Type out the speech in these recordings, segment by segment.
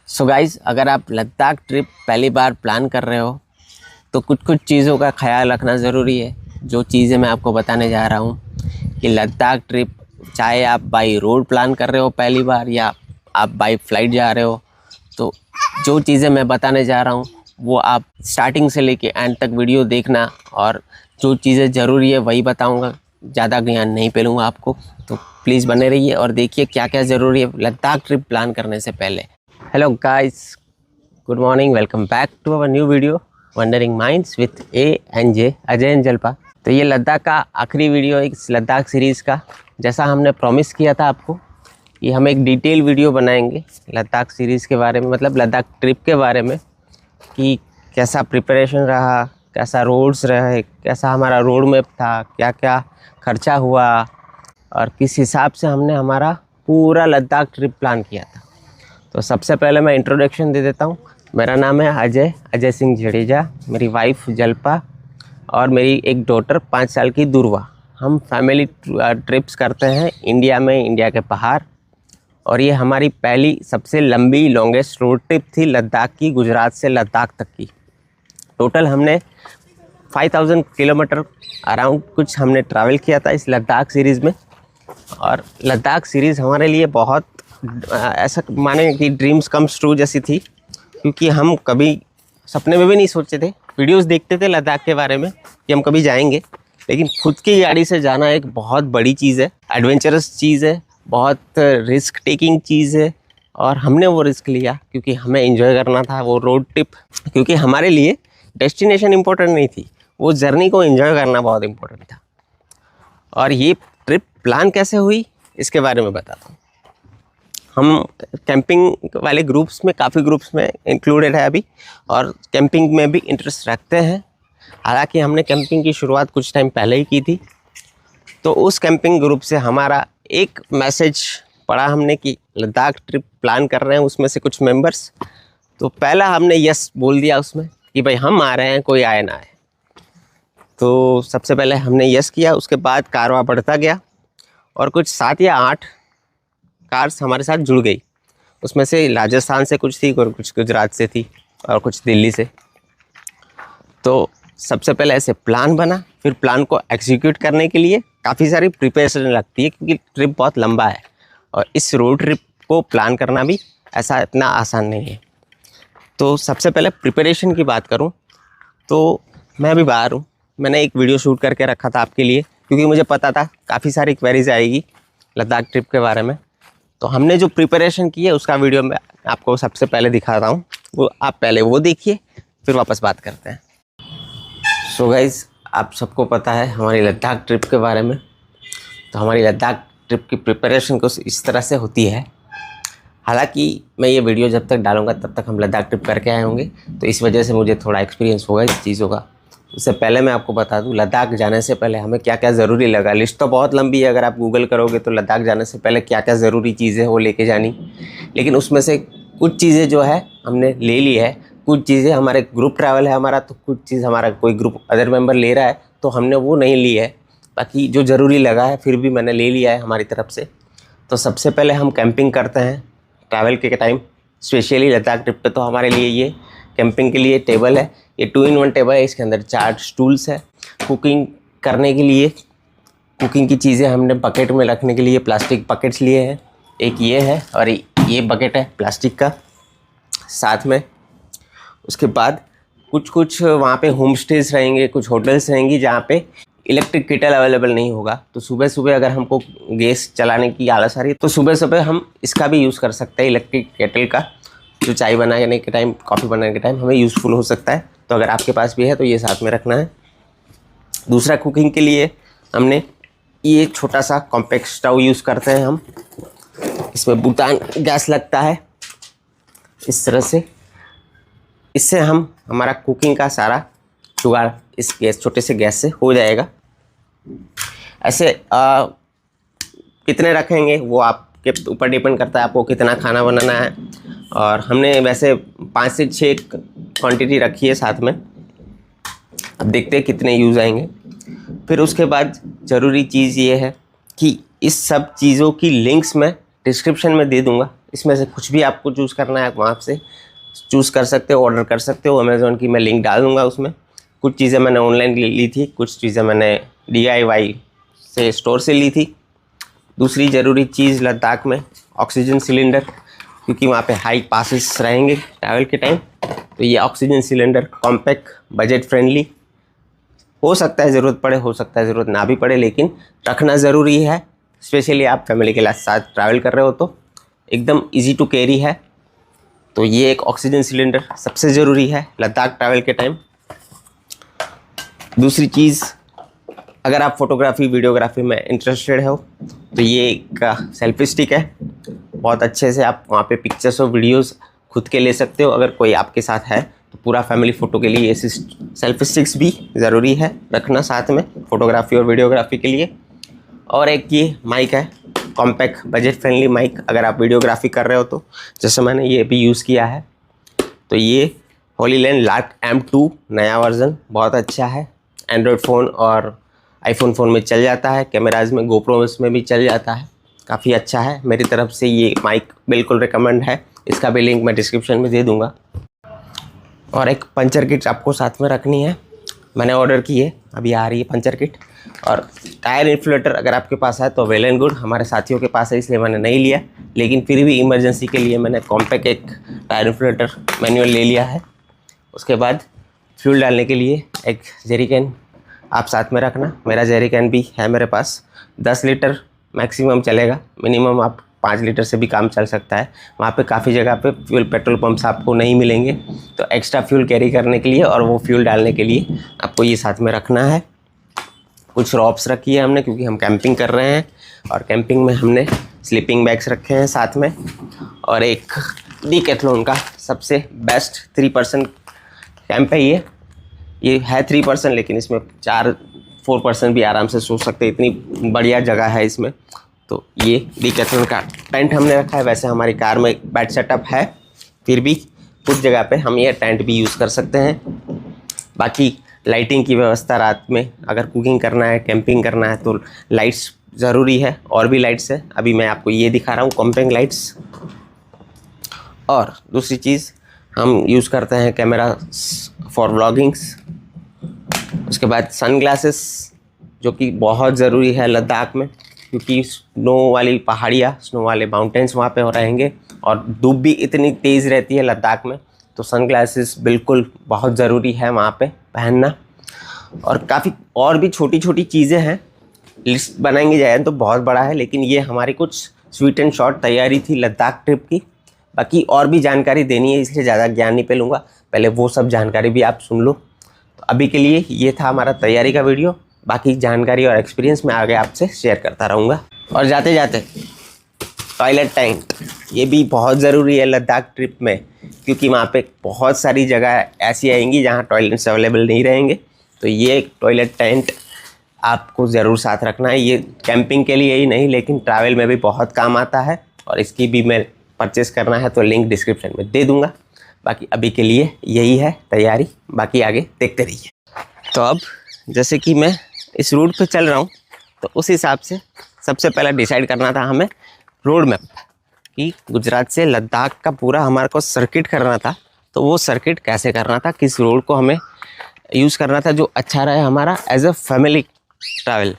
So guys, अगर आप Ladakh trip पहली बार प्लान कर रहे हो तो कुछ कुछ चीज़ों का ख्याल रखना ज़रूरी है। जो चीज़ें मैं आपको बताने जा रहा हूँ कि लद्दाख ट्रिप चाहे आप बाई रोड प्लान कर रहे हो पहली बार या आप बाई फ्लाइट जा रहे हो, तो जो चीज़ें मैं बताने जा रहा हूँ वो आप स्टार्टिंग से लेके एंड तक वीडियो देखना, और जो चीज़ें ज़रूरी है वही बताऊँगा, ज़्यादा ज्ञान नहीं पेलूँगा आपको। तो प्लीज़ बने रहिए और देखिए क्या क्या ज़रूरी है लद्दाख ट्रिप प्लान करने से पहले। Hello guys, good morning, welcome back to our new video wandering minds with A and J, Ajay and Jalpa. तो ये लद्दाख का आखिरी वीडियो है इस लद्दाख सीरीज़ का। जैसा हमने प्रॉमिस किया था आपको कि हम एक डिटेल वीडियो बनाएंगे लद्दाख सीरीज़ के बारे में, मतलब लद्दाख ट्रिप के बारे में, कि कैसा प्रिपरेशन रहा, कैसा रोड्स रहे, कैसा हमारा रोड मैप था, क्या क्या खर्चा हुआ और किस हिसाब से हमने हमारा पूरा लद्दाख ट्रिप प्लान किया था। तो सबसे पहले मैं इंट्रोडक्शन दे देता हूँ। मेरा नाम है अजय सिंह जडेजा, मेरी वाइफ जल्पा और मेरी एक डॉटर 5 साल की दुर्वा। हम फैमिली ट्रिप्स करते हैं इंडिया में, इंडिया के बाहर। और ये हमारी पहली सबसे लंबी लॉन्गेस्ट रोड ट्रिप थी लद्दाख की, गुजरात से लद्दाख तक की। टोटल हमने 5000 किलोमीटर अराउंड कुछ हमने ट्रैवल किया था इस लद्दाख सीरीज़ में। और लद्दाख सीरीज़ हमारे लिए बहुत ऐसा माने कि ड्रीम्स कम्स ट्रू जैसी थी, क्योंकि हम कभी सपने में भी नहीं सोचते थे। वीडियोस देखते थे लद्दाख के बारे में कि हम कभी जाएंगे, लेकिन खुद की गाड़ी से जाना एक बहुत बड़ी चीज़ है, एडवेंचरस चीज़ है, बहुत रिस्क टेकिंग चीज़ है। और हमने वो रिस्क लिया क्योंकि हमें एंजॉय करना था वो रोड ट्रिप, क्योंकि हमारे लिए डेस्टिनेशन इम्पोर्टेंट नहीं थी, वो जर्नी को एंजॉय करना बहुत इम्पोर्टेंट था। और ये ट्रिप प्लान कैसे हुई इसके बारे में बताता हूँ। हम कैंपिंग वाले ग्रुप्स में, काफ़ी ग्रुप्स में इंक्लूडेड है अभी, और कैंपिंग में भी इंटरेस्ट रखते हैं। हालांकि हमने कैंपिंग की शुरुआत कुछ टाइम पहले ही की थी। तो उस कैंपिंग ग्रुप से हमारा एक मैसेज पढ़ा हमने कि लद्दाख ट्रिप प्लान कर रहे हैं उसमें से कुछ मेंबर्स। तो पहला हमने यस बोल दिया उसमें कि भाई हम आ रहे हैं, कोई आए ना आए। तो सबसे पहले हमने यस किया, उसके बाद कारवां बढ़ता गया और कुछ 7 या 8 कार्स हमारे साथ जुड़ गई। उसमें से राजस्थान से कुछ थी और कुछ गुजरात से थी और कुछ दिल्ली से। तो सबसे पहले ऐसे प्लान बना, फिर प्लान को एग्जीक्यूट करने के लिए काफ़ी सारी प्रिपरेशन लगती है, क्योंकि ट्रिप बहुत लंबा है और इस रोड ट्रिप को प्लान करना भी ऐसा इतना आसान नहीं है। तो सबसे पहले प्रिपरेशन की बात करूं तो मैं अभी बाहर हूं। मैंने एक वीडियो शूट करके रखा था आपके लिए, क्योंकि मुझे पता था काफ़ी सारी क्वेरीज आएगी लद्दाख ट्रिप के बारे में। तो हमने जो प्रिपरेशन की है उसका वीडियो मैं आपको सबसे पहले दिखाता हूँ, वो आप पहले वो देखिए, फिर वापस बात करते हैं। सो गाइस, आप सबको पता है हमारी लद्दाख ट्रिप के बारे में। तो हमारी लद्दाख ट्रिप की प्रिपरेशन कुछ इस तरह से होती है। हालांकि मैं ये वीडियो जब तक डालूंगा तब तक हम लद्दाख ट्रिप करके आए होंगे, तो इस वजह से मुझे थोड़ा एक्सपीरियंस होगा इस चीज़ों का। उससे पहले मैं आपको बता दूं, लद्दाख जाने से पहले हमें क्या क्या ज़रूरी लगा। लिस्ट तो बहुत लंबी है, अगर आप गूगल करोगे तो लद्दाख जाने से पहले क्या क्या ज़रूरी चीज़ें वो लेके जानी। लेकिन उसमें से कुछ चीज़ें जो है हमने ले ली है, कुछ चीज़ें हमारे ग्रुप ट्रैवल है हमारा, तो कुछ चीज़ हमारा कोई ग्रुप अदर मेंबर ले रहा है तो हमने वो नहीं ली है। बाकी जो ज़रूरी लगा है फिर भी मैंने ले लिया है हमारी तरफ से। तो सबसे पहले हम कैंपिंग करते हैं ट्रैवल के टाइम, स्पेशली लद्दाख ट्रिप पे। तो हमारे लिए ये कैंपिंग के लिए टेबल है, ये 2-in-1 टेबल है, इसके अंदर 4 स्टूल्स है। कुकिंग करने के लिए कुकिंग की चीज़ें हमने बकेट में रखने के लिए प्लास्टिक बकेट्स लिए हैं। एक ये है और ये बकेट है प्लास्टिक का साथ में। उसके बाद कुछ वहाँ पे होम स्टेज रहेंगे, कुछ होटल्स रहेंगी जहाँ पे इलेक्ट्रिक केटल अवेलेबल नहीं होगा। तो सुबह सुबह अगर हमको गैस चलाने की आलस आ रही है तो सुबह सुबह हम इसका भी यूज़ कर सकते हैं, इलेक्ट्रिक केटल का, जो चाय बनाने के टाइम, कॉफ़ी बनाने के टाइम हमें यूज़फुल हो सकता है। तो अगर आपके पास भी है तो ये साथ में रखना है। दूसरा, कुकिंग के लिए हमने ये छोटा सा कॉम्पैक्ट स्टोव यूज़ करते हैं हम। इसमें बुतान गैस लगता है इस तरह से। इससे हमारा कुकिंग का सारा जुगाड़ इस गैस, छोटे से गैस से हो जाएगा। ऐसे कितने रखेंगे वो आपके ऊपर डिपेंड करता है, आपको कितना खाना बनाना है। और हमने वैसे 5 से 6 क्वांटिटी रखी है साथ में। अब देखते हैं कितने यूज़ आएंगे। फिर उसके बाद ज़रूरी चीज़ ये है कि इस सब चीज़ों की लिंक्स मैं डिस्क्रिप्शन में दे दूँगा, इसमें से कुछ भी आपको चूज़ करना है आप वहाँ से चूज़ कर सकते हो, ऑर्डर कर सकते हो। अमेज़ॉन की मैं लिंक डाल दूँगा उसमें। कुछ चीज़ें मैंने ऑनलाइन ली थी, कुछ चीज़ें मैंने DIY से स्टोर से ली थी। दूसरी ज़रूरी चीज़ लद्दाख में ऑक्सीजन सिलेंडर, क्योंकि वहाँ पे हाई पासेस रहेंगे ट्रैवल के टाइम। तो ये oxygen cylinder compact, budget friendly, हो सकता है ज़रूरत पड़े, हो सकता है ज़रूरत ना भी पड़े, लेकिन रखना ज़रूरी है। स्पेशली आप फैमिली के साथ ट्रैवल कर रहे हो तो एकदम इजी टू कैरी है। तो ये एक ऑक्सीजन सिलेंडर सबसे ज़रूरी है लद्दाख ट्रैवल के टाइम। दूसरी चीज़, अगर आप फोटोग्राफी वीडियोग्राफी में इंटरेस्टेड हो तो ये एक सेल्फी स्टिक है। बहुत अच्छे से आप वहाँ पे पिक्चर्स और वीडियोस खुद के ले सकते हो। अगर कोई आपके साथ है तो पूरा फैमिली फ़ोटो के लिए ऐसी सेल्फी स्टिक्स भी ज़रूरी है रखना साथ में, फ़ोटोग्राफी और वीडियोग्राफी के लिए। और एक ये माइक है, कॉम्पैक्ट बजट फ्रेंडली माइक, अगर आप वीडियोग्राफी कर रहे हो तो। जैसे मैंने ये भी यूज़ किया है। तो ये होलीलैंड लार्क M2 नया वर्ज़न बहुत अच्छा है। एंड्रॉयड फ़ोन और आईफोन फ़ोन में चल जाता है, कैमराज में, गोप्रो में भी चल जाता है, काफ़ी अच्छा है। मेरी तरफ से ये माइक बिल्कुल रिकमेंड है। इसका भी लिंक मैं डिस्क्रिप्शन में दे दूँगा। और एक पंचर किट आपको साथ में रखनी है, मैंने ऑर्डर की है, अभी आ रही है पंचर किट। और टायर इन्फ्लेटर अगर आपके पास है तो वेल एंड गुड, हमारे साथियों के पास है इसलिए मैंने नहीं लिया, लेकिन फिर भी इमरजेंसी के लिए मैंने कॉम्पैक्ट एक टायर इन्फ्लेटर मैनुअल ले लिया है। उसके बाद फ्यूल डालने के लिए एक जेरी कैन आप साथ में रखना। मेरा जेरी कैन भी है मेरे पास, 10 लीटर मैक्सिमम चलेगा, मिनिमम आप 5 लीटर से भी काम चल सकता है। वहाँ पे काफ़ी जगह पे फ्यूल पेट्रोल पंप्स आपको नहीं मिलेंगे, तो एक्स्ट्रा फ्यूल कैरी करने के लिए और वो फ्यूल डालने के लिए आपको ये साथ में रखना है। कुछ रॉप्स रखी है हमने, क्योंकि हम कैंपिंग कर रहे हैं और कैंपिंग में हमने स्लीपिंग बैग्स रखे हैं साथ में। और एक डीकैथलॉन का सबसे बेस्ट 3% कैंप है ये है 3%, लेकिन इसमें 4-4% भी आराम से सो सकते हैं, इतनी बढ़िया जगह है इसमें। तो ये डीकैथलॉन का टेंट हमने रखा है। वैसे हमारी कार में बेड सेटअप है, फिर भी कुछ जगह पे हम ये टेंट भी यूज़ कर सकते हैं। बाकी लाइटिंग की व्यवस्था, रात में अगर कुकिंग करना है, कैंपिंग करना है तो लाइट्स ज़रूरी है, और भी लाइट्स है। अभी मैं आपको ये दिखा रहा हूँ कॉम्पैक्ट लाइट्स। और दूसरी चीज़ हम यूज़ करते हैं कैमरा फॉर व्लॉगिंग्स। उसके बाद सनग्लासेस, जो कि बहुत ज़रूरी है लद्दाख में, क्योंकि स्नो वाली पहाड़ियाँ, स्नो वाले माउंटेन्स वहाँ पे हो रहेंगे और धूप भी इतनी तेज़ रहती है लद्दाख में, तो सनग्लासेस बिल्कुल बहुत ज़रूरी है वहाँ पे पहनना। और काफ़ी और भी छोटी छोटी चीज़ें हैं, लिस्ट बनाएंगे जाए तो बहुत बड़ा है, लेकिन ये हमारी कुछ स्वीट एंड शॉर्ट तैयारी थी लद्दाख ट्रिप की। बाकी और भी जानकारी देनी है, इसलिए ज़्यादा ज्ञान नहीं पेलूँगा, पहले वो सब जानकारी भी आप सुन लो। तो अभी के लिए ये था हमारा तैयारी का वीडियो, बाकी जानकारी और एक्सपीरियंस मैं आगे आपसे शेयर करता रहूँगा। और जाते जाते टॉयलेट टैंक, ये भी बहुत ज़रूरी है लद्दाख ट्रिप में, क्योंकि वहाँ पे बहुत सारी जगह ऐसी आएंगी जहाँ टॉयलेट्स अवेलेबल नहीं रहेंगे। तो ये टॉयलेट टेंट आपको ज़रूर साथ रखना है। ये कैंपिंग के लिए ही नहीं, लेकिन ट्रैवल में भी बहुत काम आता है, और इसकी भी मैं परचेस करना है तो लिंक डिस्क्रिप्शन में दे दूँगा। बाकी अभी के लिए यही है तैयारी, बाकी आगे देखते रहिए। तो अब जैसे कि मैं इस रूट पे चल रहा हूँ, तो उस हिसाब से सबसे पहले डिसाइड करना था हमें रोड मैप, कि गुजरात से लद्दाख का पूरा हमारे को सर्किट करना था। तो वो सर्किट कैसे करना था, किस रोड को हमें यूज़ करना था जो अच्छा रहे हमारा एज अ फैमिली ट्रैवल।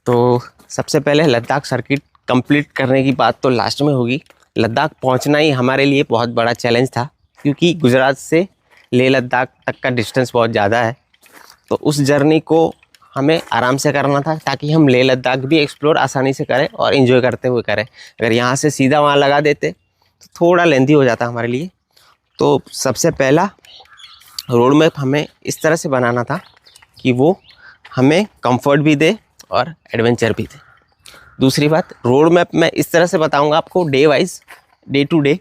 तो सबसे पहले लद्दाख सर्किट कंप्लीट करने की बात तो लास्ट में होगी। लद्दाख पहुंचना ही हमारे लिए बहुत बड़ा चैलेंज था, क्योंकि गुजरात से लेह लद्दाख तक का डिस्टेंस बहुत ज़्यादा है। तो उस जर्नी को हमें आराम से करना था, ताकि हम लेह लद्दाख भी एक्सप्लोर आसानी से करें और इन्जॉय करते हुए करें। अगर यहाँ से सीधा वहाँ लगा देते तो थोड़ा लेंथी हो जाता हमारे लिए। तो सबसे पहला रोड मैप हमें इस तरह से बनाना था कि वो हमें कंफर्ट भी दे और एडवेंचर भी दे। दूसरी बात, रोड मैप मैं इस तरह से बताऊंगा आपको day wise, day to day.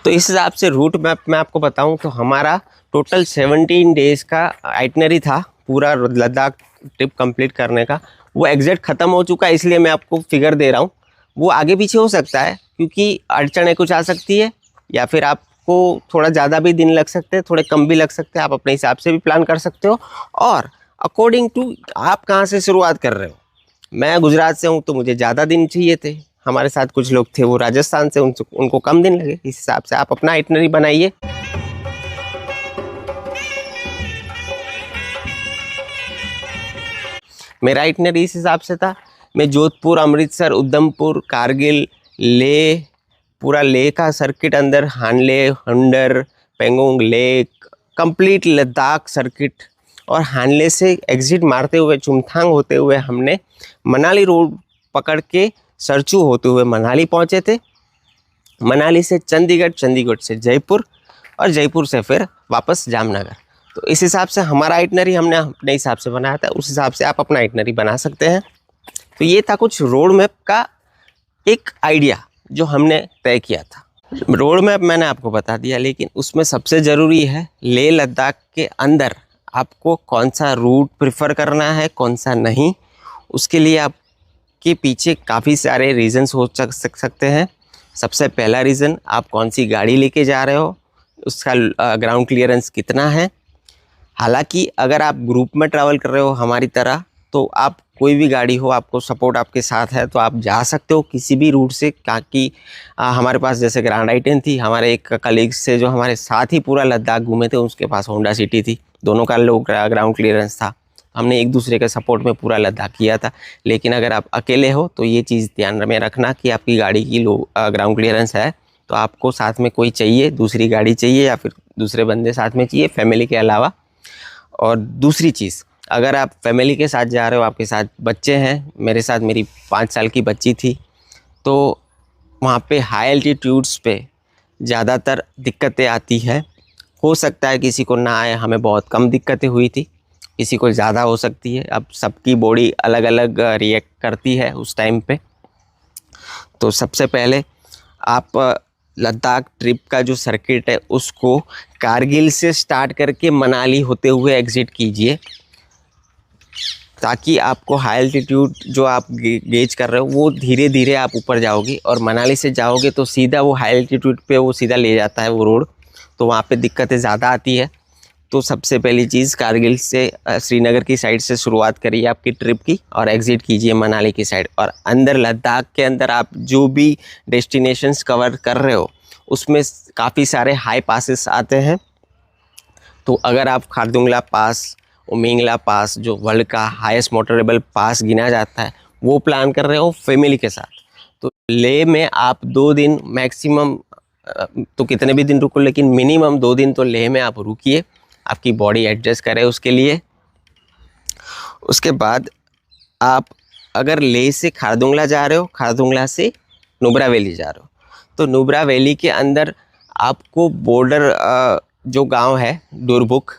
तो इस हिसाब से रूट मैप मैं आपको बताऊं तो हमारा टोटल 17 डेज़ का आइटनरी था पूरा लद्दाख ट्रिप कंप्लीट करने का। वो एग्जैक्ट ख़त्म हो चुका है, इसलिए मैं आपको फिगर दे रहा हूँ। वो आगे पीछे हो सकता है, क्योंकि अड़चनें कुछ आ सकती है, या फिर आपको थोड़ा ज़्यादा भी दिन लग सकते हैं, थोड़े कम भी लग सकते हैं। आप अपने हिसाब से भी प्लान कर सकते हो, और अकॉर्डिंग टू आप कहाँ से शुरुआत कर रहे हो। मैं गुजरात से हूँ तो मुझे ज़्यादा दिन चाहिए थे, हमारे साथ कुछ लोग थे वो राजस्थान से, उनको कम दिन लगे। इस हिसाब से आप अपना आइटनरी बनाइए। मेरा आइटनरी इस हिसाब से था, मैं जोधपुर, अमृतसर, उधमपुर, कारगिल, लेह, पूरा लेह का सर्किट अंदर, Hanle, Hunder, Pangong lake, complete Ladakh circuit, और हानले से एग्जिट मारते हुए चुमथांग होते हुए हमने मनाली रोड पकड़ के सरचू होते हुए मनाली पहुंचे थे। मनाली से चंडीगढ़, चंडीगढ़ से जयपुर, और जयपुर से फिर वापस जामनगर। तो इस हिसाब से हमारा आइटनरी हमने अपने हिसाब से बनाया था, उस हिसाब से आप अपना आइटनरी बना सकते हैं। तो ये था कुछ रोड मैप का एक आइडिया जो हमने तय किया था। रोड मैप मैंने आपको बता दिया, लेकिन उसमें सबसे ज़रूरी है लेह लद्दाख के अंदर आपको कौन सा रूट प्रिफर करना है, कौन सा नहीं। उसके लिए आपके पीछे काफ़ी सारे रीज़न्स हो सकते हैं। सबसे पहला रीज़न, आप कौन सी गाड़ी लेके जा रहे हो, उसका ग्राउंड क्लियरेंस कितना है। हालांकि अगर आप ग्रुप में ट्रैवल कर रहे हो हमारी तरह, तो आप कोई भी गाड़ी हो, आपको सपोर्ट आपके साथ है तो आप जा सकते हो किसी भी रूट से। ताकि हमारे पास जैसे ग्रैंड आई-10 थी, हमारे एक कलीग से जो हमारे साथ ही पूरा लद्दाख घूमे थे, उसके पास होंडा सिटी थी, दोनों का लो ग्राउंड क्लियरेंस था। हमने एक दूसरे के सपोर्ट में पूरा लद्दाख किया था। लेकिन अगर आप अकेले हो तो ये चीज़ ध्यान में रखना कि आपकी गाड़ी की लो ग्राउंड क्लियरेंस है, तो आपको साथ में कोई चाहिए, दूसरी गाड़ी चाहिए, या फिर दूसरे बंदे साथ में चाहिए फैमिली के अलावा। और दूसरी चीज़, अगर आप फैमिली के साथ जा रहे हो, आपके साथ बच्चे हैं, मेरे साथ मेरी 5 साल की बच्ची थी, तो वहाँ पे हाई एल्टीट्यूड्स पे ज़्यादातर दिक्कतें आती है। हो सकता है किसी को ना आए, हमें बहुत कम दिक्कतें हुई थी, किसी को ज़्यादा हो सकती है। अब सबकी बॉडी अलग अलग रिएक्ट करती है उस टाइम पे। तो सबसे पहले आप लद्दाख ट्रिप का जो सर्किट है उसको कारगिल से स्टार्ट करके मनाली होते हुए एग्ज़िट कीजिए, ताकि आपको हाई एल्टीट्यूड जो आप गेज कर रहे हो वो धीरे धीरे आप ऊपर जाओगे। और मनाली से जाओगे तो सीधा वो हाई एल्टीट्यूड पे वो सीधा ले जाता है वो रोड, तो वहाँ पे दिक्कतें ज़्यादा आती है। तो सबसे पहली चीज़, कारगिल से श्रीनगर की साइड से शुरुआत करिए आपकी ट्रिप की, और एग्ज़िट कीजिए मनाली की साइड। और अंदर लद्दाख के अंदर आप जो भी डेस्टिनेशंस कवर कर रहे हो उसमें काफ़ी सारे हाई पासेस आते हैं। तो अगर आप खारदुंगला पास, उमिंगला पास, जो वर्ल्ड का हाईएस्ट मोटरेबल पास गिना जाता है, वो प्लान कर रहे हो फैमिली के साथ, तो लेह में आप 2 दिन मैक्सिमम, तो कितने भी दिन रुको, लेकिन मिनिमम 2 दिन तो लेह में आप रुकिए, आपकी बॉडी एडजस्ट करे उसके लिए। उसके बाद आप अगर लेह से खारदुंगला जा रहे हो, खारदुंगला से नुब्रा वैली जा रहे हो, तो नुब्रा वैली के अंदर आपको बॉर्डर जो गांव है डुरबुक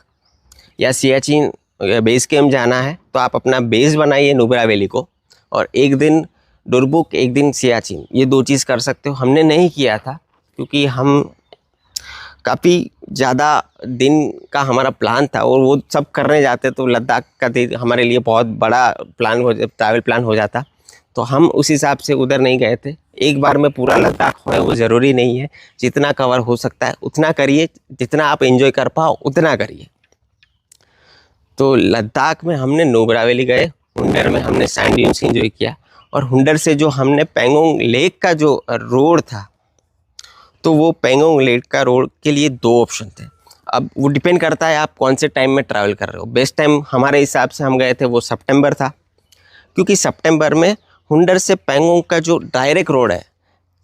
या सियाचिन बेस कैम्प जाना है, तो आप अपना बेस बनाइए नुब्रा वैली को, और एक दिन डुरबुक, एक दिन सियाचिन, ये 2 चीज़ कर सकते हो। हमने नहीं किया था क्योंकि हम काफ़ी ज़्यादा दिन का हमारा प्लान था, और वो सब करने जाते तो लद्दाख का हमारे लिए बहुत बड़ा ट्रैवल प्लान हो जाता, तो हम उस हिसाब से उधर नहीं गए थे। एक बार में पूरा लद्दाख होए वो ज़रूरी नहीं है, जितना कवर हो सकता है उतना करिए, जितना आप एंजॉय कर पाओ उतना करिए। तो लद्दाख में हमने नुब्रा वैली गए, हुंडर में हमने सैंड ड्यून्स एंजॉय किया, और हुंडर से जो हमने पेंगोंग लेक का जो रोड था, तो वो पेंगोंग लेक का रोड के लिए 2 ऑप्शन थे। अब वो डिपेंड करता है आप कौन से टाइम में ट्रैवल कर रहे हो। बेस्ट टाइम हमारे हिसाब से हम गए थे वो सितंबर था, क्योंकि सितंबर में हुंडर से पेंगोंग का जो डायरेक्ट रोड है,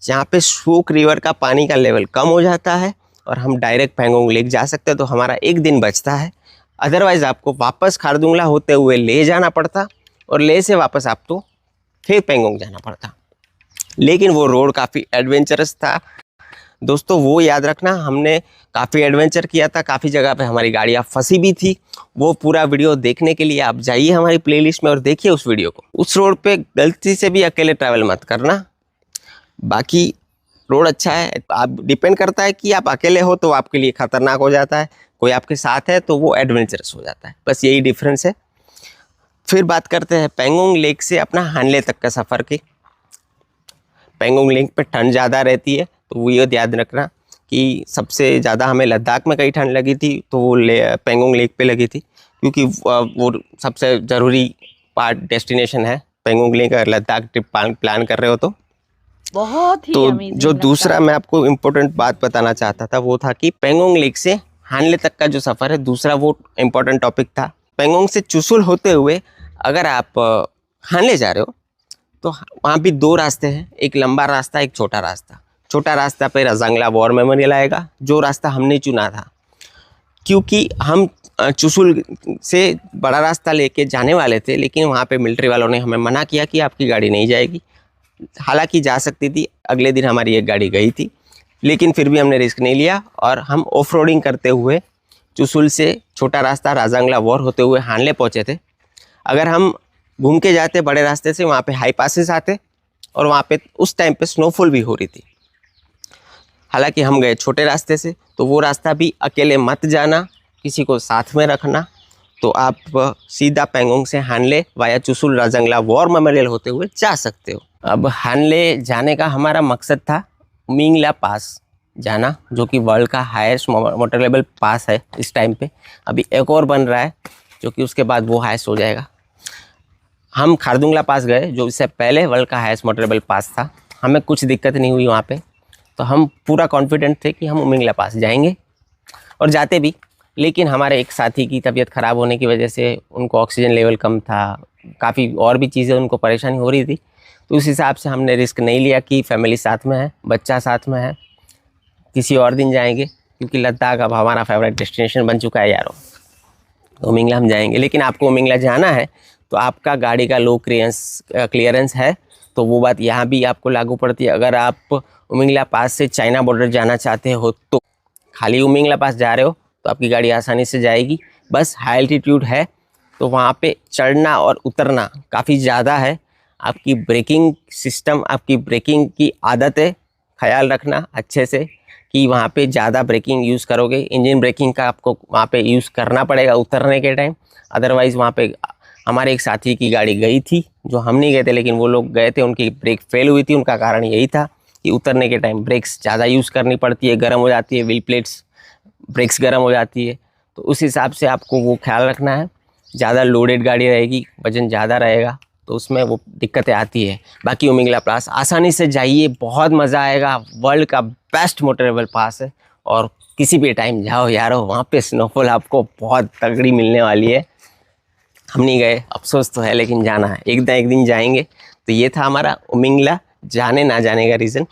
जहाँ पे शोक रिवर का पानी का लेवल कम हो जाता है और हम डायरेक्ट पेंगोंग लेक जा सकते हैं, तो हमारा एक दिन बचता है। अदरवाइज़ आपको वापस खारदुंगला होते हुए ले जाना पड़ता, और ले से वापस आपको फिर पेंगोंग जाना पड़ता। लेकिन वो रोड काफ़ी एडवेंचरस था दोस्तों, वो याद रखना। हमने काफ़ी एडवेंचर किया था, काफ़ी जगह पे हमारी गाड़ियाँ फंसी भी थी। वो पूरा वीडियो देखने के लिए आप जाइए हमारी प्लेलिस्ट में और देखिए उस वीडियो को। उस रोड पे गलती से भी अकेले ट्रैवल मत करना। बाकी रोड अच्छा है, आप डिपेंड करता है कि आप अकेले हो तो आपके लिए ख़तरनाक हो जाता है, कोई आपके साथ है तो वो एडवेंचरस हो जाता है, बस यही डिफरेंस है। फिर बात करते हैं पेंगोंग लेक से अपना हानले तक का सफ़र की। पेंगोंग लेक पे ठंड ज़्यादा रहती है, तो वो ये याद रखना कि सबसे ज़्यादा हमें लद्दाख में कहीं ठंड लगी थी तो वो पेंगोंग लेक पे लगी थी, क्योंकि वो सबसे ज़रूरी पार्ट डेस्टिनेशन है पेंगोंग लेक। अगर लद्दाख ट्रिप प्लान कर रहे हो तो बहुत ही तो अमेजिंग जो लगता दूसरा है। मैं आपको इम्पोर्टेंट बात बताना चाहता था वो था कि पेंगोंग लेक से हानले तक का जो सफ़र है, दूसरा वो इम्पोर्टेंट टॉपिक था। पेंगोंग से चुशुल होते हुए अगर आप हानले जा रहे हो तो वहाँ भी दो रास्ते हैं, एक लंबा रास्ता, एक छोटा रास्ता। छोटा रास्ता पे रजांगला वॉर मेमोरियल आएगा, जो रास्ता हमने चुना था क्योंकि हम चुशुल से बड़ा रास्ता लेके जाने वाले थे, लेकिन वहाँ पे मिलिट्री वालों ने हमें मना किया कि आपकी गाड़ी नहीं जाएगी। हालांकि जा सकती थी, अगले दिन हमारी एक गाड़ी गई थी, लेकिन फिर भी हमने रिस्क नहीं लिया और हम ऑफ रोडिंग करते हुए चुशुल से छोटा रास्ता राजांगला वॉर होते हुए हानले पहुँचे थे। अगर हम घूम के जाते बड़े रास्ते से, वहाँ पे हाई पासेस आते और वहाँ पे उस टाइम पे स्नोफॉल भी हो रही थी। हालांकि हम गए छोटे रास्ते से, तो वो रास्ता भी अकेले मत जाना, किसी को साथ में रखना। तो आप सीधा पेंगोंग से हानले वाया चुशुल राजांगला वॉर मेमोरियल होते हुए जा सकते हो। अब हानले जाने का हमारा मकसद था उमिंगला पास जाना, जो कि वर्ल्ड का हाईएस्ट मोटरेबल पास है इस टाइम पे। अभी एक और बन रहा है जो कि उसके बाद वो हाईएस्ट हो जाएगा। हम खारदुंगला पास गए, जो इससे पहले वर्ल्ड का हाईएस्ट मोटरेबल पास था। हमें कुछ दिक्कत नहीं हुई वहाँ पे, तो हम पूरा कॉन्फिडेंट थे कि हम उमिंगला पास जाएंगे और जाते भी। लेकिन हमारे एक साथी की तबीयत ख़राब होने की वजह से उनको ऑक्सीजन लेवल कम था, काफ़ी और भी चीज़ें उनको परेशानी हो रही थी, तो उस हिसाब से हमने रिस्क नहीं लिया कि फैमिली साथ में है, बच्चा साथ में है, किसी और दिन जाएंगे, क्योंकि लद्दाख अब हमारा फेवरेट डेस्टिनेशन बन चुका है यारों। तो उमिंगला हम जाएंगे, लेकिन आपको उमिंगला जाना है तो आपका गाड़ी का लो क्लियरेंस है, तो वो बात यहाँ भी आपको लागू पड़ती है। अगर आप उमिंगला पास से चाइना बॉर्डर जाना चाहते हो तो खाली उमिंगला पास जा रहे हो तो आपकी गाड़ी आसानी से जाएगी। बस हाई एल्टीट्यूड है तो वहाँ पे चढ़ना और उतरना काफ़ी ज़्यादा है। आपकी ब्रेकिंग सिस्टम, आपकी ब्रेकिंग की आदतें ख्याल रखना अच्छे से कि वहाँ पे ज़्यादा ब्रेकिंग यूज़ करोगे, इंजन ब्रेकिंग का आपको वहाँ पे यूज़ करना पड़ेगा उतरने के टाइम। अदरवाइज़ वहाँ पे हमारे एक साथी की गाड़ी गई थी, जो हम नहीं गए थे लेकिन वो लोग गए थे, उनकी ब्रेक फेल हुई थी। उनका कारण यही था कि उतरने के टाइम ब्रेक्स ज़्यादा यूज़ करनी पड़ती है, गर्म हो जाती है व्हील प्लेट्स, ब्रेक्स गर्म हो जाती है। तो उस हिसाब से आपको वो ख्याल रखना है। ज़्यादा लोडेड गाड़ी रहेगी, वजन ज़्यादा रहेगा, तो उसमें वो दिक्कतें आती है। बाकी उमिंगला पास आसानी से जाइए, बहुत मज़ा आएगा। वर्ल्ड का बेस्ट मोटरेबल पास है और किसी भी टाइम जाओ यारो, वहाँ पे स्नोफॉल आपको बहुत तगड़ी मिलने वाली है। हम नहीं गए, अफसोस तो है, लेकिन जाना है, एक दिन जाएंगे। तो ये था हमारा उमिंगला जाने ना जाने का रीज़न।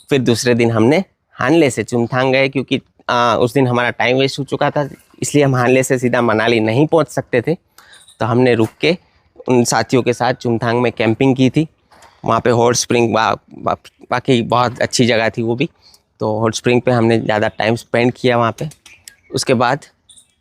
फिर दूसरे दिन हमने हानले से चुमथांग गए, क्योंकि उस दिन हमारा टाइम वेस्ट हो चुका था, इसलिए हम हानले से सीधा मनाली नहीं पहुंच सकते थे। तो हमने रुक के उन साथियों के साथ चुमथांग में कैंपिंग की थी। वहाँ पे हॉट स्प्रिंग बाकी बहुत अच्छी जगह थी वो भी। तो हॉट स्प्रिंग पे हमने ज़्यादा टाइम स्पेंड किया वहाँ पे। उसके बाद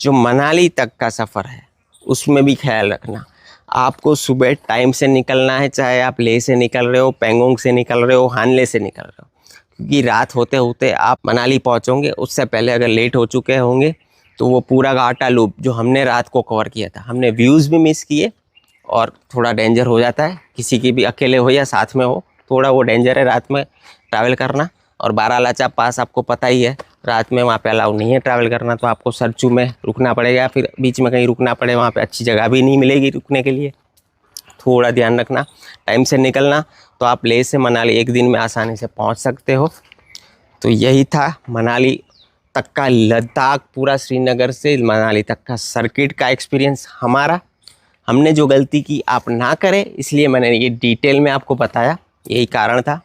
जो मनाली तक का सफ़र है उसमें भी ख्याल रखना, आपको सुबह टाइम से निकलना है, चाहे आप लेह से निकल रहे हो, पेंगोंग से निकल रहे हो, हानले से निकल रहे हो, क्योंकि रात होते होते आप मनाली पहुंचोगे। उससे पहले अगर लेट हो चुके होंगे तो वो पूरा घाटा लूप जो हमने रात को कवर किया था, हमने व्यूज़ भी मिस किए और थोड़ा डेंजर हो जाता है। किसी की भी अकेले हो या साथ में हो, थोड़ा वो डेंजर है रात में ट्रैवल करना। और बारालाचा पास आपको पता ही है, रात में वहाँ पे अलाउ नहीं है ट्रैवल करना, तो आपको सरचू में रुकना पड़ेगा, फिर बीच में कहीं रुकना पड़े, वहाँ पे अच्छी जगह भी नहीं मिलेगी रुकने के लिए। थोड़ा ध्यान रखना, टाइम से निकलना, तो आप लेह से मनाली एक दिन में आसानी से पहुँच सकते हो। तो यही था मनाली तक का, लद्दाख पूरा श्रीनगर से मनाली तक का सर्किट का एक्सपीरियंस हमारा। हमने जो गलती की आप ना करें, इसलिए मैंने ये डिटेल में आपको बताया, यही कारण था।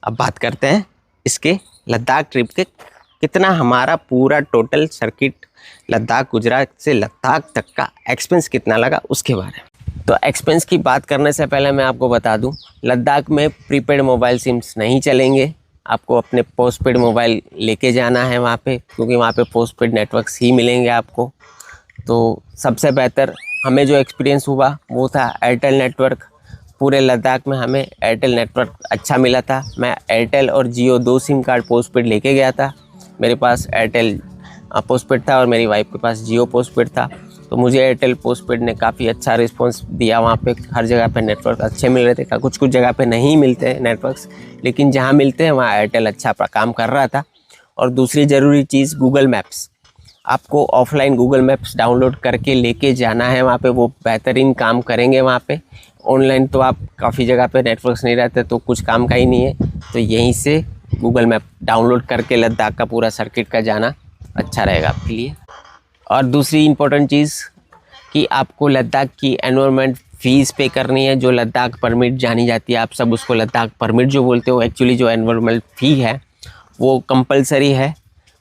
अब बात करते हैं इसके लद्दाख ट्रिप के, कितना हमारा पूरा टोटल सर्किट लद्दाख गुजरात से लद्दाख तक का एक्सपेंस कितना लगा उसके बारे में। तो एक्सपेंस की बात करने से पहले मैं आपको बता दूं, लद्दाख में प्रीपेड मोबाइल सिम्स नहीं चलेंगे। आपको अपने पोस्टपेड मोबाइल लेके जाना है वहाँ पे, क्योंकि वहाँ पे पोस्टपेड नेटवर्क्स ही मिलेंगे आपको। तो सबसे बेहतर हमें जो एक्सपीरियंस हुआ वो था एयरटेल नेटवर्क। पूरे लद्दाख में हमें एयरटेल नेटवर्क अच्छा मिला था। मैं एयरटेल और जियो 2 सिम कार्ड पोस्टपेड लेके गया था। मेरे पास एयरटेल पोस्टपेड था और मेरी वाइफ के पास जियो पोस्टपेड था। तो मुझे एयरटेल पोस्टपेड ने काफ़ी अच्छा रिस्पांस दिया। वहाँ पे हर जगह पे नेटवर्क अच्छे मिल रहे थे। कुछ कुछ जगह पे नहीं मिलते हैं नेटवर्क्स, लेकिन जहाँ मिलते हैं वहाँ एयरटेल अच्छा काम कर रहा था। और दूसरी ज़रूरी चीज़ गूगल मैप्स, आपको ऑफलाइन गूगल मैप्स डाउनलोड करके लेके जाना है वहाँ पे, वो बेहतरीन काम करेंगे वहाँ पे। ऑनलाइन तो आप काफ़ी जगह पे नेटवर्क्स नहीं रहते तो कुछ काम का ही नहीं है। तो यहीं से गूगल मैप डाउनलोड करके लद्दाख का पूरा सर्किट का जाना अच्छा रहेगा आपके लिए। और दूसरी इम्पोर्टेंट चीज़ कि आपको लद्दाख की एनवायरनमेंट फ़ीस पे करनी है, जो लद्दाख परमिट जानी जाती है, आप सब उसको लद्दाख परमिट जो बोलते हो, एक्चुअली जो एनवायरनमेंट फ़ी है वो कंपलसरी है।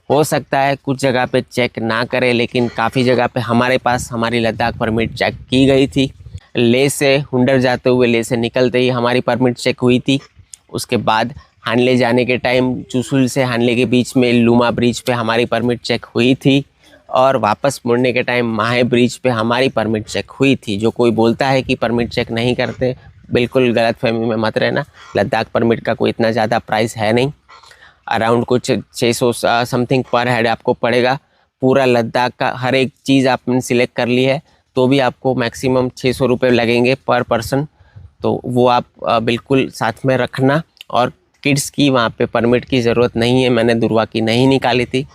हो सकता है कुछ जगह पे चेक ना करें, लेकिन काफ़ी जगह पे हमारे पास हमारी लद्दाख परमिट चेक की गई थी। ले से हुंडर जाते हुए, ले से निकलते ही हमारी परमिट चेक हुई थी। उसके बाद हानले जाने के टाइम चुशुल से हानले के बीच में लुमा ब्रिज पे हमारी परमिट चेक हुई थी, और वापस मुड़ने के टाइम माहे ब्रिज पे हमारी परमिट चेक हुई थी। जो कोई बोलता है कि परमिट चेक नहीं करते, बिल्कुल गलतफहमी में मत रहना। लद्दाख परमिट का कोई इतना ज़्यादा प्राइस है नहीं, अराउंड कुछ 600 समथिंग पर हेड आपको पड़ेगा। पूरा लद्दाख का हर एक चीज़ आपने सिलेक्ट कर ली है तो भी आपको मैक्सिमम 600 रुपये लगेंगे पर पर्सन। तो वो आप बिल्कुल साथ में रखना। और किड्स की वहाँ पे परमिट की ज़रूरत नहीं है, मैंने दुर्वा की नहीं निकाली थी,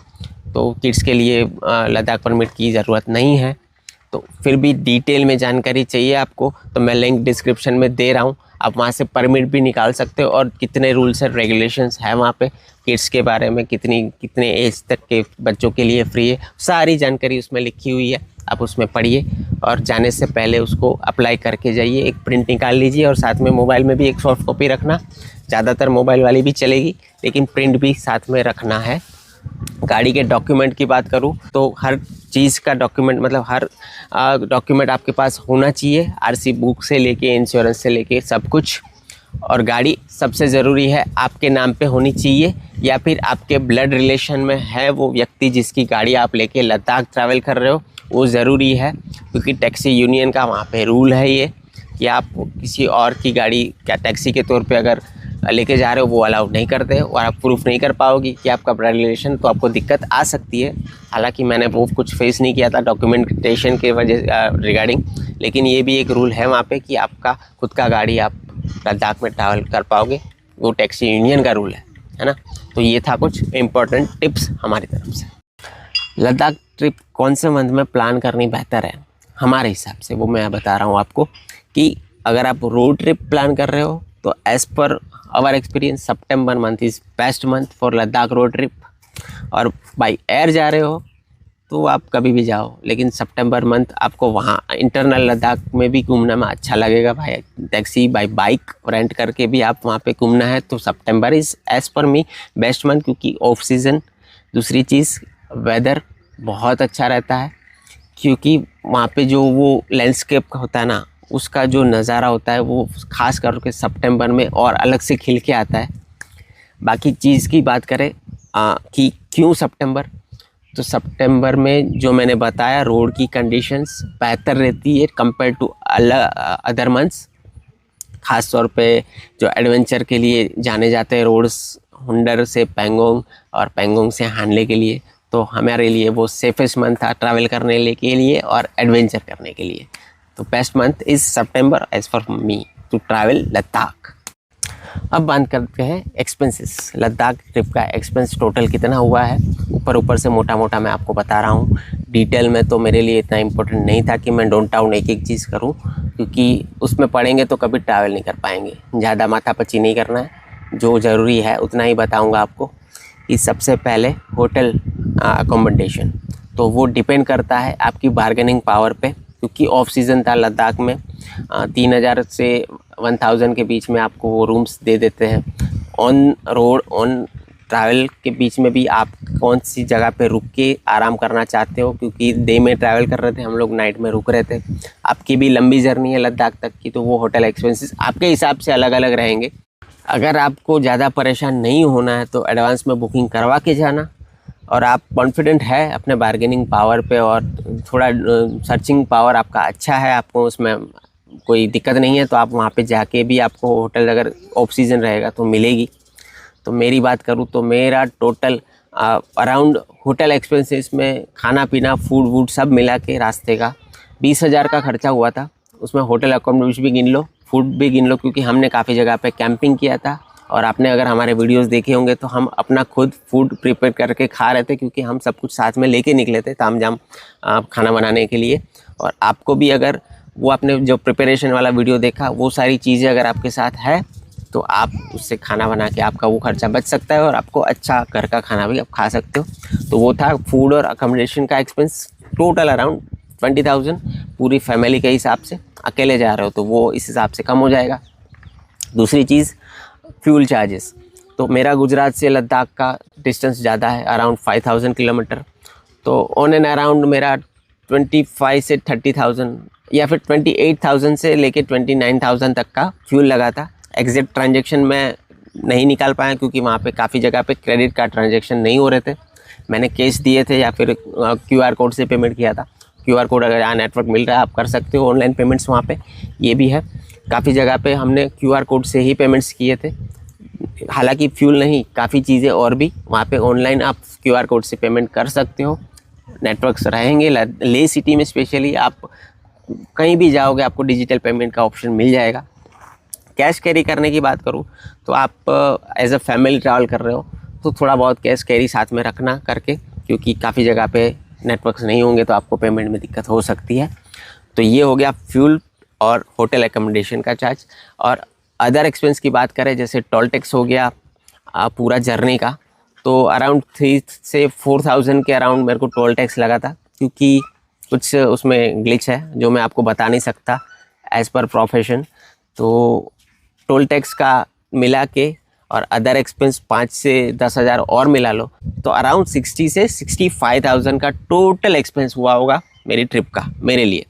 तो किड्स के लिए लद्दाख परमिट की ज़रूरत नहीं है। तो फिर भी डिटेल में जानकारी चाहिए आपको तो मैं लिंक डिस्क्रिप्शन में दे रहा हूँ, आप वहाँ से परमिट भी निकाल सकते हो। और कितने रूल्स एंड रेगुलेशंस हैं वहाँ पे किड्स के बारे में, कितने एज तक के बच्चों के लिए फ्री है, सारी जानकारी उसमें लिखी हुई है। आप उसमें पढ़िए और जाने से पहले उसको अप्लाई करके जाइए। एक प्रिंट निकाल लीजिए और साथ में मोबाइल में भी एक सॉफ्ट कॉपी रखना। ज़्यादातर मोबाइल वाली भी चलेगी, लेकिन प्रिंट भी साथ में रखना है। गाड़ी के डॉक्यूमेंट की बात करूं तो हर चीज़ का डॉक्यूमेंट, मतलब हर डॉक्यूमेंट आपके पास होना चाहिए, आरसी बुक से लेके इंश्योरेंस से लेके सब कुछ। और गाड़ी सबसे ज़रूरी है आपके नाम पे होनी चाहिए, या फिर आपके ब्लड रिलेशन में है वो व्यक्ति जिसकी गाड़ी आप लेके लद्दाख ट्रैवल कर रहे हो, वो ज़रूरी है। क्योंकि टैक्सी यूनियन का वहाँ पे रूल है ये कि आप किसी और की गाड़ी क्या टैक्सी के तौर पे अगर लेके जा रहे हो वो अलाउड नहीं करते, और आप प्रूफ नहीं कर पाओगे कि आपका ब्लड रिलेशन, तो आपको दिक्कत आ सकती है। हालांकि मैंने वो कुछ फेस नहीं किया था डॉक्यूमेंटेशन के वजह रिगार्डिंग, लेकिन ये भी एक रूल है वहाँ पे कि आपका खुद का गाड़ी आप लद्दाख में ट्रैवल कर पाओगे, वो टैक्सी यूनियन का रूल है ना। तो ये था कुछ इम्पोर्टेंट टिप्स हमारी तरफ से। लद्दाख ट्रिप कौन से मंथ में प्लान करनी बेहतर है हमारे हिसाब से, वो मैं बता रहा हूँ आपको कि अगर आप रोड ट्रिप प्लान कर रहे हो तो as per hour experience September month is best month for Ladakh road trip. और बाई एयर जा रहे हो तो आप कभी भी जाओ, लेकिन सितंबर मंथ आपको वहाँ इंटरनल लद्दाख में भी घूमने में अच्छा लगेगा। भाई टैक्सी बाई बाइक रेंट करके भी आप वहाँ पे घूमना है तो सितंबर is as per me best month, क्योंकि ऑफ सीज़न। दूसरी चीज़ वेदर बहुत अच्छा रहता है, क्योंकि वहाँ पे जो वो लैंडस्केप का होता है ना, उसका जो नज़ारा होता है वो ख़ास करके सितंबर में और अलग से खिल के आता है। बाकी चीज़ की बात करें कि क्यों सितंबर, तो सितंबर में जो मैंने बताया रोड की कंडीशंस बेहतर रहती है कंपेयर टू अदर मंथ्स। ख़ास तौर पे जो एडवेंचर के लिए जाने जाते हैं रोड्स, हुंडर से पेंगोंग और पेंगोंग से हानले के लिए, तो हमारे लिए वो सेफेस्ट मंथ था ट्रैवल करने के लिए और एडवेंचर करने के लिए। तो best month is September as for me to travel Ladakh. अब बात करते हैं एक्सपेंसेस। लद्दाख ट्रिप का एक्सपेंस टोटल कितना हुआ है, ऊपर से मोटा मोटा मैं आपको बता रहा हूँ। डिटेल में तो मेरे लिए इतना इम्पोर्टेंट नहीं था कि मैं नोट डाउन एक एक चीज़ करूँ, क्योंकि उसमें पढ़ेंगे तो कभी ट्रैवल नहीं कर पाएंगे। ज़्यादा माथापच्ची नहीं करना है, जो ज़रूरी है उतना ही बताऊँगा आपको। कि सबसे पहले होटल अकोमोडेशन, तो वो डिपेंड करता है आपकी बार्गेनिंग पावर पे, क्योंकि ऑफ सीज़न था लद्दाख में 3000 से 1000 के बीच में आपको वो रूम्स दे देते हैं। ऑन रोड ऑन ट्रैवल के बीच में भी आप कौन सी जगह पे रुक के आराम करना चाहते हो, क्योंकि डे में ट्रैवल कर रहे थे हम लोग, नाइट में रुक रहे थे। आपकी भी लंबी जर्नी है लद्दाख तक की, तो वो होटल एक्सपेंसेस आपके हिसाब से अलग अलग रहेंगे। अगर आपको ज़्यादा परेशान नहीं होना है तो एडवांस में बुकिंग करवा के जाना, और आप कॉन्फिडेंट है अपने बार्गेनिंग पावर पे और थोड़ा सर्चिंग पावर आपका अच्छा है, आपको उसमें कोई दिक्कत नहीं है, तो आप वहाँ पे जाके भी आपको होटल अगर ऑफ सीज़न रहेगा तो मिलेगी। तो मेरी बात करूँ तो मेरा टोटल अराउंड होटल एक्सपेंसेस में खाना पीना फूड वूड सब मिला के रास्ते का 20,000 का खर्चा हुआ था। उसमें होटल अकोमोडेशन भी गिन लो, फूड भी गिन लो, क्योंकि हमने काफ़ी जगह पे कैंपिंग किया था। और आपने अगर हमारे वीडियोस देखे होंगे तो हम अपना खुद फूड प्रिपेयर करके खा रहे थे, क्योंकि हम सब कुछ साथ में लेके निकले थे तामझाम खाना बनाने के लिए। और आपको भी अगर वो आपने जो प्रिपरेशन वाला वीडियो देखा, वो सारी चीज़ें अगर आपके साथ है तो आप उससे खाना बना के आपका वो खर्चा बच सकता है और आपको अच्छा घर का खाना भी आप खा सकते हो। तो वो था फूड और अकोमोडेशन का एक्सपेंस, टोटल अराउंड 20,000 पूरी फैमिली के हिसाब से। अकेले जा रहे हो तो वो इस हिसाब से कम हो जाएगा। दूसरी चीज़ फ्यूल चार्जेस। तो मेरा गुजरात से लद्दाख का डिस्टेंस ज़्यादा है, अराउंड 5,000 किलोमीटर। तो ऑन एंड अराउंड मेरा 25 से 30,000 या फिर 28,000 से लेके 29,000 तक का फ्यूल लगा था। एग्जैक्ट ट्रांजैक्शन मैं नहीं निकाल पाया क्योंकि वहाँ पे काफ़ी जगह पे क्रेडिट कार्ड ट्रांजैक्शन नहीं हो रहे थे। मैंने कैश दिए थे या फिर QR कोड से पेमेंट किया था। QR कोड अगर यहाँ नेटवर्क मिल रहा है आप कर सकते हो ऑनलाइन पेमेंट्स वहाँ पे, ये भी है। काफ़ी जगह पे हमने QR कोड से ही पेमेंट्स किए थे। हालांकि फ्यूल नहीं, काफ़ी चीज़ें और भी वहाँ पे ऑनलाइन आप QR कोड से पेमेंट कर सकते हो। नेटवर्क्स रहेंगे ले सिटी में, स्पेशली आप कहीं भी जाओगे आपको डिजिटल पेमेंट का ऑप्शन मिल जाएगा। कैश कैरी करने की बात करूँ तो आप एज अ फैमिली ट्रैवल कर रहे हो तो थोड़ा बहुत कैश कैरी साथ में रखना करके, क्योंकि काफ़ी जगह पे नेटवर्क्स नहीं होंगे तो आपको पेमेंट में दिक्कत हो सकती है। तो ये हो गया फ्यूल और होटल एकोमोडेशन का चार्ज। और अदर एक्सपेंस की बात करें जैसे टोल टैक्स हो गया पूरा जर्नी का, तो अराउंड 3 से 4,000 के अराउंड मेरे को टोल टैक्स लगा था, क्योंकि कुछ उसमें ग्लिच है जो मैं आपको बता नहीं सकता एज़ पर प्रोफेशन। तो टोल टैक्स का मिला के और अदर एक्सपेंस 5 से 10,000 और मिला लो तो अराउंड 60 से 65,000 का टोटल एक्सपेंस हुआ होगा मेरी ट्रिप का। मेरे लिए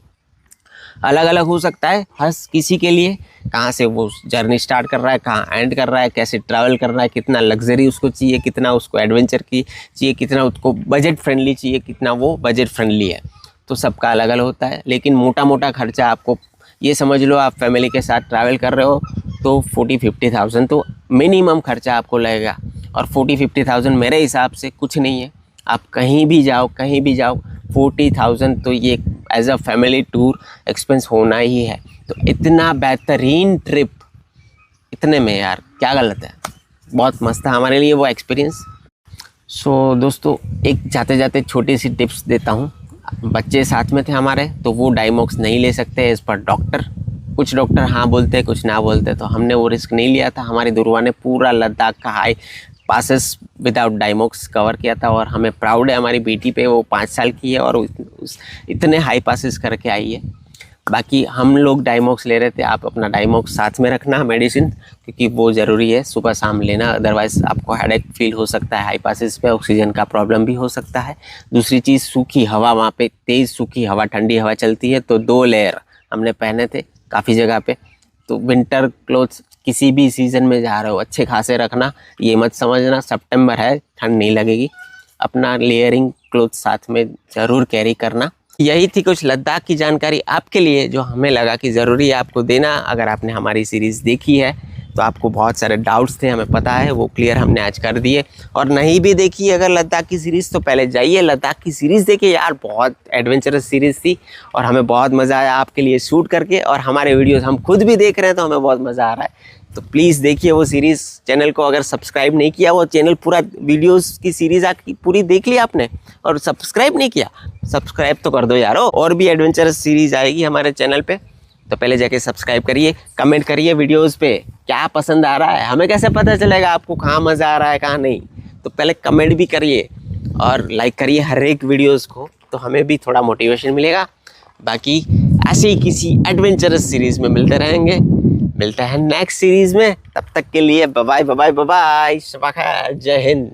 अलग अलग हो सकता है हर किसी के लिए, कहाँ से वो जर्नी स्टार्ट कर रहा है, कहाँ एंड कर रहा है, कैसे ट्रैवल कर रहा है, कितना लग्जरी उसको चाहिए, कितना उसको एडवेंचर की चाहिए, कितना उसको बजट फ्रेंडली चाहिए, कितना वो बजट फ्रेंडली है। तो सबका अलग अलग होता है। लेकिन मोटा मोटा खर्चा आपको ये समझ लो, आप फैमिली के साथ ट्रैवल कर रहे हो तो 40-50,000 तो मिनिमम खर्चा आपको लगेगा। और 40-50,000 मेरे हिसाब से कुछ नहीं है। आप कहीं भी जाओ 40,000 तो ये as a family tour expense होना ही है। तो इतना बेहतरीन ट्रिप इतने में यार क्या गलत है, बहुत मस्त था हमारे लिए वो एक्सपीरियंस। सो दोस्तों एक जाते जाते छोटी सी टिप्स देता हूँ। बच्चे साथ में थे हमारे तो वो डाइमॉक्स नहीं ले सकते एज़ पर डॉक्टर। कुछ डॉक्टर हाँ बोलते कुछ ना बोलते, तो हमने वो रिस्क नहीं लिया था। हमारी दुर्वा ने पूरा लद्दाख का हाई पासेस विदाउट डाइमॉक्स कवर किया था और हमें प्राउड है हमारी बेटी पे। वो 5 साल की है और इतने हाई पासेस करके आई है। बाकी हम लोग डाइमॉक्स ले रहे थे। आप अपना डाइमॉक्स साथ में रखना मेडिसिन, क्योंकि वो ज़रूरी है सुबह शाम लेना, अदरवाइज़ आपको हेडेक फील हो सकता है। हाई पासेस पे ऑक्सीजन का प्रॉब्लम भी हो सकता है। दूसरी चीज़ सूखी हवा, वहाँ पे तेज़ सूखी हवा, ठंडी हवा चलती है, तो 2 लेयर हमने पहने थे काफ़ी जगह पे। तो विंटर क्लोथ्स किसी भी सीज़न में जा रहे हो अच्छे खासे रखना, ये मत समझना सितंबर है ठंड नहीं लगेगी। अपना लेयरिंग क्लोथ साथ में ज़रूर कैरी करना। यही थी कुछ लद्दाख की जानकारी आपके लिए जो हमें लगा कि ज़रूरी है आपको देना। अगर आपने हमारी सीरीज़ देखी है तो आपको बहुत सारे डाउट्स थे, हमें पता है, वो क्लियर हमने आज कर दिए। और नहीं भी देखी अगर लद्दाख की सीरीज़ तो पहले जाइए लद्दाख की सीरीज़ देखिए यार, बहुत एडवेंचरस सीरीज़ थी और हमें बहुत मज़ा आया आपके लिए शूट करके। और हमारे वीडियोज़ हम खुद भी देख रहे हैं तो हमें बहुत मज़ा आ रहा है। तो प्लीज़ देखिए वो सीरीज़। चैनल को अगर सब्सक्राइब नहीं किया, वो चैनल पूरा वीडियोस की सीरीज़ आपकी पूरी देख ली आपने और सब्सक्राइब नहीं किया, सब्सक्राइब तो कर दो यारो। और भी एडवेंचरस सीरीज़ आएगी हमारे चैनल पे, तो पहले जाके सब्सक्राइब करिए, कमेंट करिए वीडियोस पे क्या पसंद आ रहा है। हमें कैसे पता चलेगा आपको कहाँ मज़ा आ रहा है कहाँ नहीं, तो पहले कमेंट भी करिए और लाइक करिए हर एक वीडियोस को, तो हमें भी थोड़ा मोटिवेशन मिलेगा। बाकी ऐसे ही किसी एडवेंचरस सीरीज़ में मिलते रहेंगे, मिलता है नेक्स्ट सीरीज़ में। तब तक के लिए bye bye bye bye, Shaba खैर, जय हिंद।